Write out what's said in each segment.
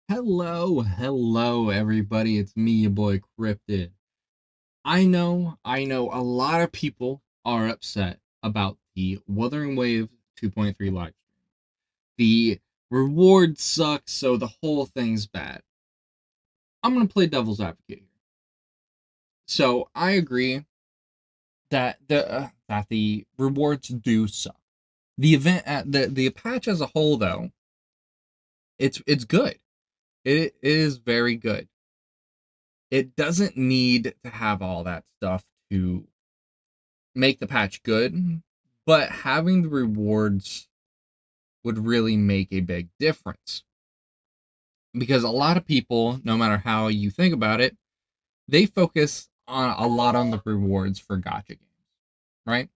Hello, everybody. It's me, your boy Cryptid. I know a lot of people are upset about the Wuthering Wave 2.3 live stream. The reward sucks, so the whole thing's bad. I'm gonna play devil's advocate here. So I agree that the rewards do suck. The event at the patch as a whole, though, it's good. It is very good. It doesn't need to have all that stuff to make the patch good, but having the rewards would really make a big difference. Because a lot of people, no matter how you think about it, they focus on a lot on the rewards for gacha games, right?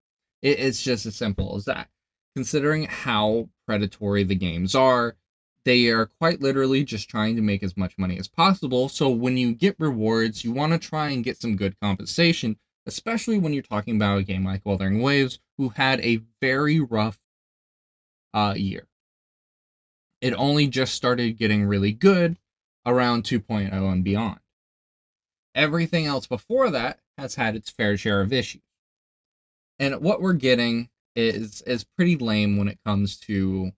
It's just as simple as that. Considering how predatory the games are, they are quite literally just trying to make as much money as possible. So when you get rewards, you want to try and get some good compensation, especially when you're talking about a game like Wuthering Waves, who had a very rough year. It only just started getting really good around 2.0 and beyond. Everything else before that has had its fair share of issues. And what we're getting is pretty lame when it comes to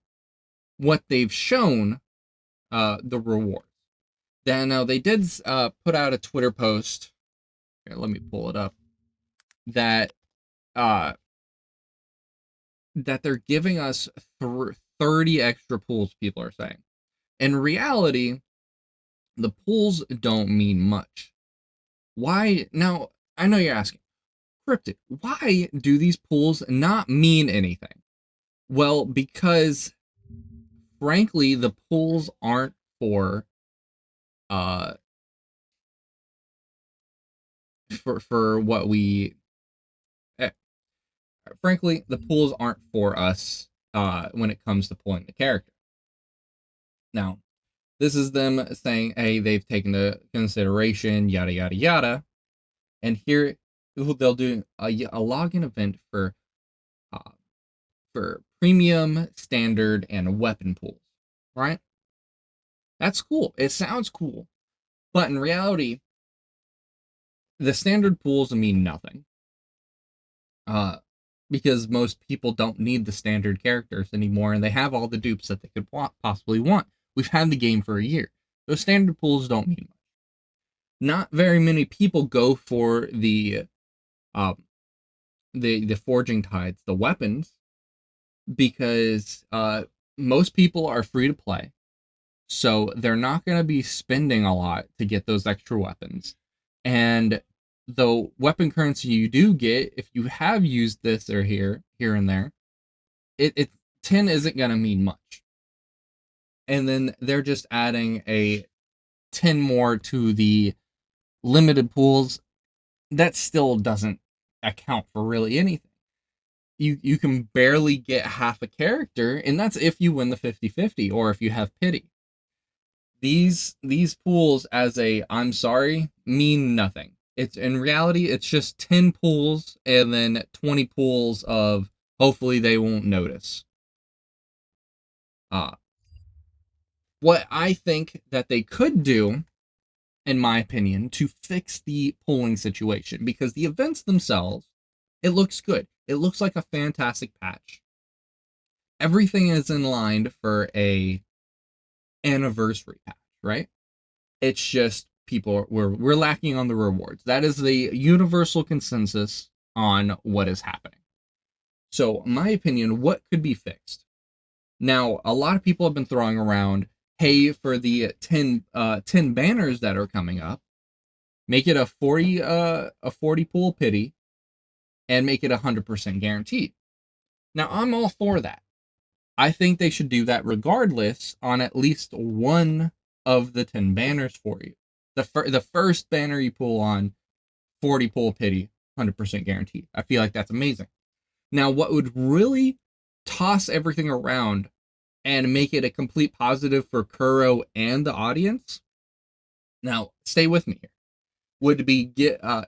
what they've shown the rewards. Now they did put out a Twitter post. Here, let me pull it up. That uh, that they're giving us 30 extra pools. People are saying. In reality, the pools don't mean much. Why? Now I know you're asking, Cryptid, why do these pools not mean anything? Well, because frankly, the pools aren't for uh for what we eh, frankly, the pools aren't for us when it comes to pulling the character. Now, this is them saying, hey, they've taken into consideration yada yada yada, and here they'll do a login event uh, for premium, standard, and weapon pools. Right? That's cool. It sounds cool, but in reality, the standard pools mean nothing. Uh, because most people don't need the standard characters anymore, and they have all the dupes that they could possibly want. We've had the game for a year. Those standard pools don't mean much. Not very many people go for um the forging tides, the weapons, because most people are free to play, so they're not going to be spending a lot to get those extra weapons. And the weapon currency you do get, if you have used this or here and there, it 10 isn't going to mean much. And then they're just adding a 10 more to the limited pools. That still doesn't account for really anything. You can barely get half a character, and that's if you win the 50-50 or if you have pity. These pools, as a I'm sorry, mean nothing. It's in reality it's just 10 pools and then 20 pools of hopefully they won't notice. Uh what I think that they could do, in my opinion, to fix the polling situation, because the events themselves, it looks good. It looks like a fantastic patch. Everything is in line for a anniversary patch, right? It's just we're lacking on the rewards. That is the universal consensus on what is happening. So, in my opinion, what could be fixed? Now, a lot of people have been throwing around, hey, for the 10 banners that are coming up, make it a 40 pool pity and make it 100% guaranteed. Now, I'm all for that. I think they should do that regardless on at least one of the 10 banners for you. The first banner you pull on, 40 pull pity, 100% guaranteed. I feel like that's amazing. Now, what would really toss everything around and make it a complete positive for Kuro and the audience, now stay with me here, would be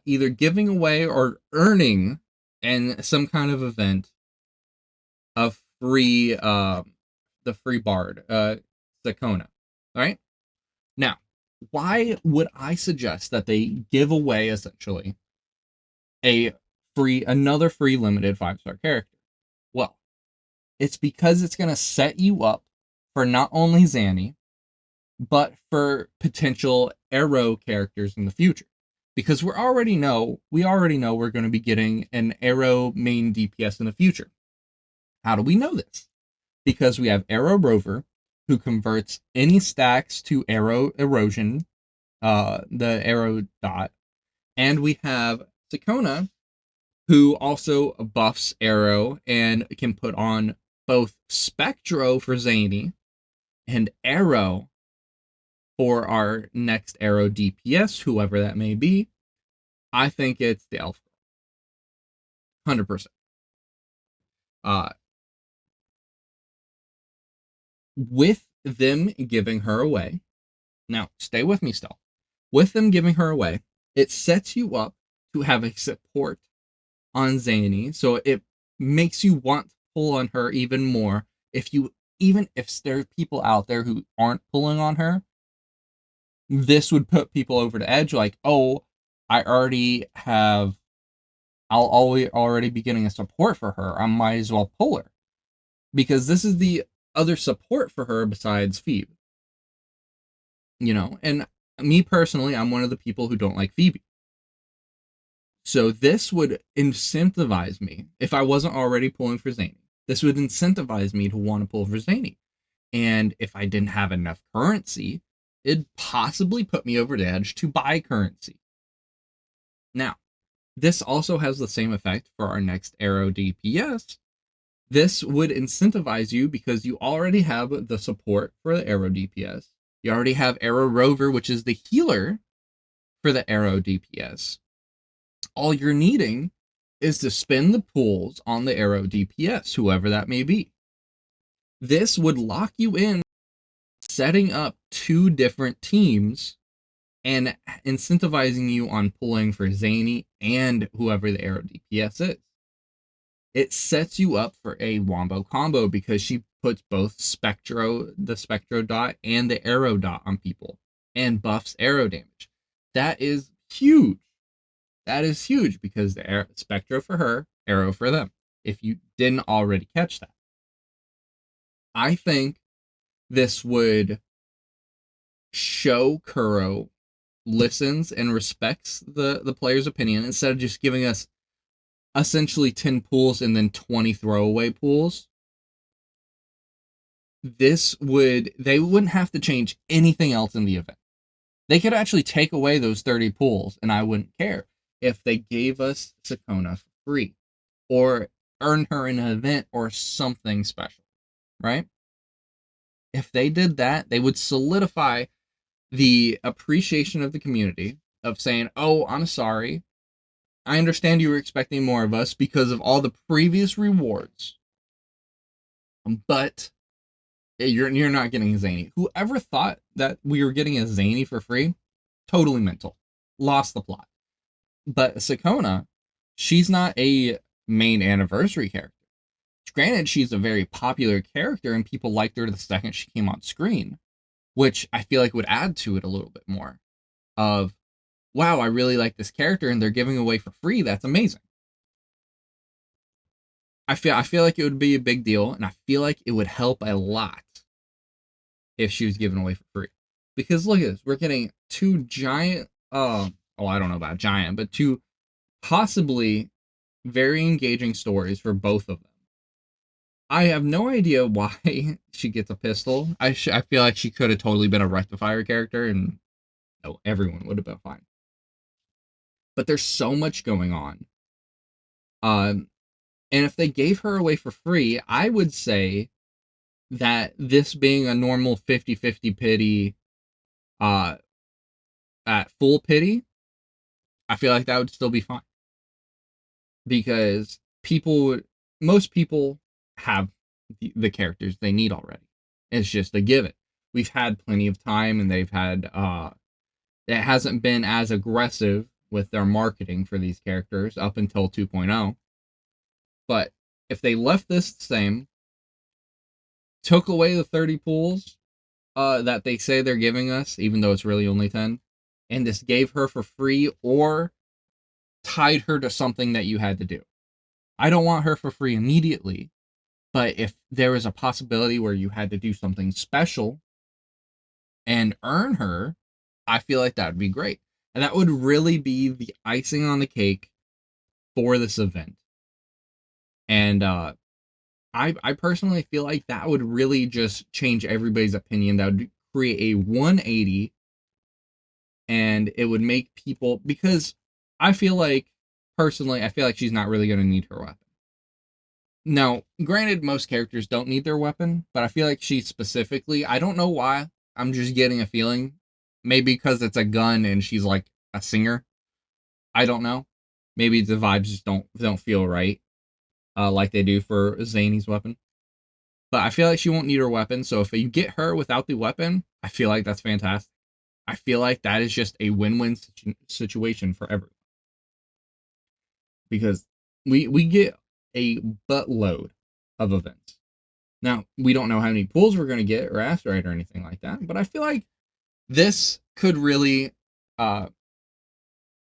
either giving away or earning in some kind of event a free the free bard, Sakona, right? Now, why would I suggest that they give away essentially a another free limited 5-star character? Well, it's because it's going to set you up for not only Zanny, but for potential Arrow characters in the future. Because we already know we're going to be getting an Arrow main DPS in the future. How do we know this? Because we have Arrow Rover, who converts any stacks to Arrow Erosion, the Arrow dot, and we have Sakona, who also buffs Arrow and can put on both Spectro for Zany and Arrow for our next Arrow DPS, whoever that may be. I think it's the Elf Girl. 100%. Uh, with them giving her away, now stay with me still. With them giving her away, it sets you up to have a support on Zany, so it makes you want to pull on her even more. Even if there are people out there who aren't pulling on her, this would put people over the edge. Like, oh, I already have, I'll already be getting a support for her. I might as well pull her because this is the other support for her besides Phoebe. And me personally, I'm one of the people who don't like Phoebe. So this would incentivize me, if I wasn't already pulling for Zany, this would incentivize me to want to pull for Zany. And if I didn't have enough currency, it'd possibly put me over the edge to buy currency. Now, this also has the same effect for our next Arrow DPS. This would incentivize you because you already have the support for the Arrow DPS. You already have Arrow Rover, which is the healer for the Arrow DPS. All you're needing is to spin the pools on the Arrow DPS, whoever that may be. This would lock you in, setting up 2 different teams and incentivizing you on pulling for Zany and whoever the Arrow DPS is. It sets you up for a wombo combo because she puts both the Spectro dot and the Arrow dot on people and buffs arrow damage. That is huge. That is huge because the Spectro for her, Arrow for them. If you didn't already catch that, I think this would show Kuro listens and respects the player's opinion instead of just giving us essentially 10 pools and then 20 throwaway pools. They wouldn't have to change anything else in the event. They could actually take away those 30 pools and I wouldn't care if they gave us Sakona for free or earn her in an event or something special, right? If they did that, they would solidify the appreciation of the community of saying, oh, I'm sorry. I understand you were expecting more of us because of all the previous rewards, but you're not getting a Zany. Whoever thought that we were getting a Zany for free, totally mental. Lost the plot. But Sakona, she's not a main anniversary character. Granted, she's a very popular character and people liked her the second she came on screen, which I feel like would add to it a little bit more of, wow, I really like this character and they're giving away for free. That's amazing. I feel like it would be a big deal, and I feel like it would help a lot if she was given away for free. Because look at this, we're getting 2 giant, I don't know about giant, but 2 possibly very engaging stories for both of them. I have no idea why she gets a pistol. I feel like she could have totally been a rectifier character, and no, everyone would have been fine. But there's so much going on. And if they gave her away for free, I would say that this being a normal 50-50 pity at full pity, I feel like that would still be fine. Because most people have the characters they need already. It's just a given. We've had plenty of time and they've had, it hasn't been as aggressive with their marketing for these characters up until 2.0. But if they left this the same, took away the 30 pools, that they say they're giving us, even though it's really only 10, and this gave her for free or tied her to something that you had to do. I don't want her for free immediately, but if there was a possibility where you had to do something special and earn her, I feel like that would be great. And that would really be the icing on the cake for this event. And I personally feel like that would really just change everybody's opinion. That would create a 180, and it would make people, because I feel like, personally, I feel like she's not really going to need her weapon. Now, granted, most characters don't need their weapon, but I feel like she specifically, I don't know why. I'm just getting a feeling. Maybe because it's a gun and she's like a singer. I don't know. Maybe the vibes just don't feel right, like they do for Zany's weapon. But I feel like she won't need her weapon. So if you get her without the weapon, I feel like that's fantastic. I feel like that is just a win-win situation for everyone, because we get a buttload of events. Now, we don't know how many pulls we're going to get or asteroid or anything like that, but I feel like this could really uh,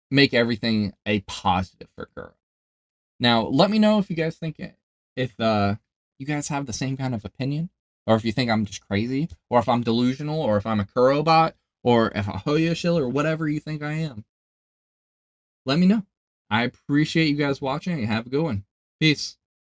make everything a positive for Kuro. Now, let me know if you guys think if you guys have the same kind of opinion, or if you think I'm just crazy, or if I'm delusional, or if I'm a Kuro bot, or if a Hoyo shill, or whatever you think I am. Let me know. I appreciate you guys watching, and have a good one. Peace.